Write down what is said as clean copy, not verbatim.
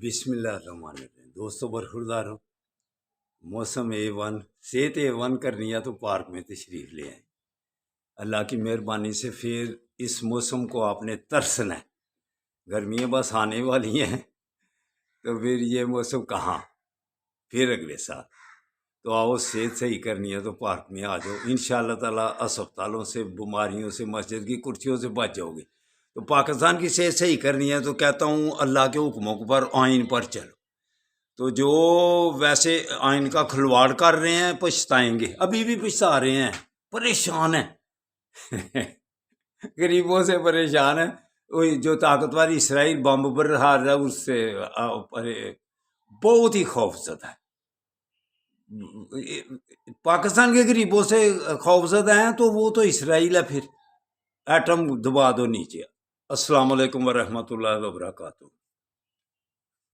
بسم اللہ الرحمن الرحیم دوستوں برخوردار ہوں موسم A1 صحت A1 کرنی ہے تو پارک میں تشریف لے آئیں۔ اللہ کی مہربانی سے پھر اس موسم کو آپ نے ترسنا ہے، گرمیاں بس آنے والی ہیں تو پھر یہ موسم کہاں، پھر اگلے سال تو آؤ صحت صحیح کرنی ہے تو پارک میں آ جاؤ، انشاءاللہ تعالیٰ اسپتالوں سے، بیماریوں سے، مسجد کی کرسیوں سے بچ جاؤ گے۔ تو پاکستان کی صحت صحیح کرنی ہے تو کہتا ہوں اللہ کے حکموں پر، آئین پر چلو۔ تو جو ویسے آئین کا کھلواڑ کر رہے ہیں پچھتائیں گے، ابھی بھی پچھتا رہے ہیں، پریشان ہیں غریبوں سے پریشان ہیں۔ وہی جو طاقتور اسرائیل بم برہا رہا ہے اس سے بہت ہی خوف زدہ ہے۔ پاکستان کے غریبوں سے خوف زدہ ہیں تو وہ تو اسرائیل ہے، پھر ایٹم دبا دو نیچے۔ السلام علیکم ورحمۃ اللہ وبرکاتہ۔